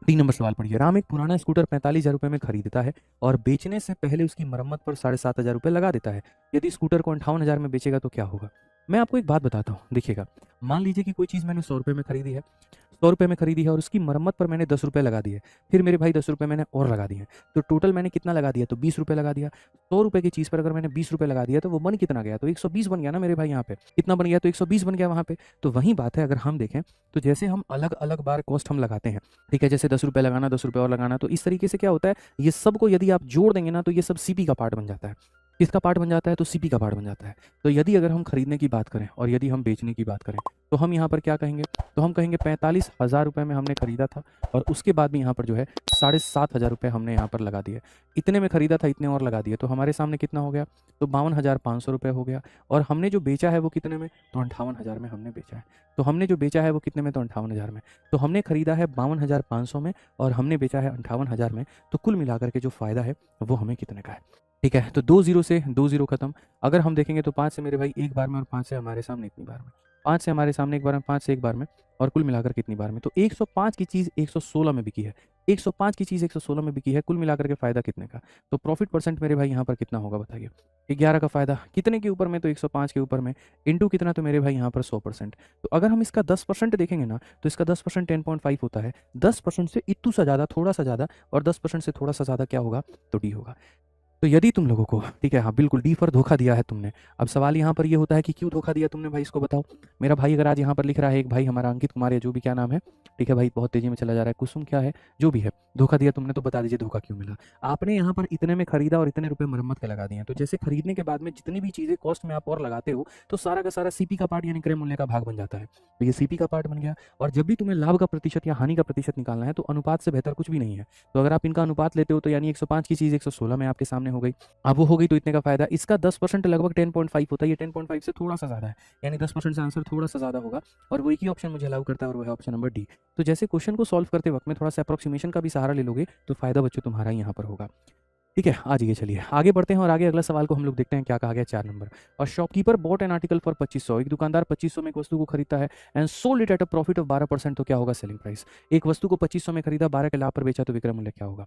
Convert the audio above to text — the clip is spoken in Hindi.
3 नंबर सवाल पढ़िए। राम एक पुराना स्कूटर 45,000 रुपये में खरीदता है और बेचने से पहले उसकी मरम्मत पर 7,500 रुपये लगा देता है। यदि स्कूटर को 58,000 में बेचेगा तो क्या होगा? मैं आपको एक बात बताता हूँ, देखिएगा। मान लीजिए कि कोई चीज़ मैंने 100 रुपये में खरीदी है, 100 रुपये में खरीदी है और उसकी मरम्मत पर मैंने 10 रुपये लगा दिए। फिर मेरे भाई 10 रुपये मैंने और लगा दिए। तो टोटल मैंने कितना लगा दिया? तो 20 रुपये लगा दिया। 100 रुपये की चीज़ पर अगर मैंने 20 रुपये लगा दिया तो वो बन कितना गया? तो 120 बन गया ना मेरे भाई यहाँ पे। कितना बन गया? तो 120 बन गया वहाँ पे। तो वही बात है, अगर हम देखें तो जैसे हम अलग-अलग बार कॉस्ट हम लगाते हैं, ठीक है? जैसे 10 रुपये लगाना, 10 रुपये और लगाना, तो इस तरीके से क्या होता है, ये सबको यदि आप जोड़ देंगे ना तो ये सब सीपी का पार्ट बन जाता है। किसका पार्ट बन जाता है? तो सीपी का पार्ट बन जाता है। तो यदि अगर हम खरीदने की बात करें और यदि हम बेचने की बात करें, तो हम यहाँ पर क्या कहेंगे? तो हम कहेंगे 45,000 रुपये में हमने खरीदा था और उसके बाद भी यहाँ पर जो है 7,500 रुपये हमने यहाँ पर लगा दिए। इतने में खरीदा था, इतने और लगा दिए, तो हमारे सामने कितना हो गया? तो 52,500 रुपये हो गया। और हमने जो बेचा है वो कितने में? तो 58,000 में हमने बेचा है। तो हमने जो बेचा है वो कितने में? तो 58,000 में। तो हमने खरीदा है 52,500 में और हमने बेचा है 58,000 में। तो कुल मिलाकर के जो फ़ायदा है वो हमें कितने का है? ठीक है, तो 2 ज़ीरो से 2 ज़ीरो खत्म। अगर हम देखेंगे तो 5 से मेरे भाई एक बार में और 5 से हमारे सामने इतनी बार में। 5 से हमारे सामने एक बार में, 5 से एक बार में और कुल मिलाकर कितनी बार में? तो 105 की चीज़ 116 में बिकी है। 105 की चीज़ 116 में बिकी है, कुल मिलाकर के फ़ायदा कितने का? तो प्रॉफ़िट परसेंट मेरे भाई यहाँ पर कितना होगा बताइए? 11 का फ़ायदा। कितने के ऊपर में? तो 105 के ऊपर में। इंटू कितना? तो मेरे भाई यहाँ पर 100%। तो अगर हम इसका 10% देखेंगे ना, तो इसका 10% 10.5 होता है। 10% से इत्तू सा ज़्यादा, थोड़ा-सा ज़्यादा और 10% से थोड़ा-सा ज़्यादा क्या होगा? तो डी होगा। तो यदि तुम लोगों को, ठीक है, हाँ बिल्कुल, डी पर धोखा दिया है तुमने। अब सवाल यहाँ पर ये होता है कि क्यों धोखा दिया तुमने भाई, इसको बताओ। मेरा भाई अगर आज यहाँ पर लिख रहा है, एक भाई हमारा अंकित कुमार या जो भी क्या नाम है, ठीक है भाई, बहुत तेजी में चला जा रहा है, कुसुम क्या है, जो भी है, धोखा दिया तुमने, तो बता दीजिए धोखा क्यों मिला। आपने यहाँ पर इतने में खरीदा और इतने रुपए मरम्मत के लगा दिए हैं। तो जैसे खरीदने के बाद में जितनी भी चीज़ें कॉस्ट में आप और लगाते हो, तो सारा का सारा सीपी का पार्ट यानी क्रय मूल्य का भाग बन जाता है। तो ये सीपी का पार्ट बन गया। और जब भी तुम्हें लाभ का प्रतिशत या हानि का प्रतिशत निकालना है तो अनुपात से बेहतर कुछ भी नहीं है। तो अगर आप इनका अनुपात लेते हो तो यानी 105 की चीज़ 116 में आपके सामने हो गई। अब वो हो गई तो इतने का फ़ायदा। इसका 10% लगभग 10.5 होता है, ये 10.5 से थोड़ा-सा ज़्यादा है, यानी 10% से आंसर थोड़ा-सा ज़्यादा होगा और वो एक ही ऑप्शन मुझे अलाउ करता है और वो है ऑप्शन नंबर डी। तो जैसे क्वेश्चन को सॉल्व करते वक़्त में थोड़ा-सा एप्रोक्सीमेशन का भी सहारा ले लोगे, तो फ़ायदा बच्चों तुम्हारा यहाँ पर होगा। ठीक है, आ जाइए, चलिए आगे बढ़ते हैं और आगे अगला सवाल को हम लोग देखते हैं क्या कहा गया 4 नंबर। और shopkeeper bot an article for 2500, एक दुकानदार 2500 में एक वस्तु को खरीदता है and sold it at a profit of 12%, तो क्या होगा सेलिंग प्राइस? एक वस्तु को 2500 में खरीदा, 12 के लाभ पर बेचा, तो विक्रय मूल्य क्या होगा?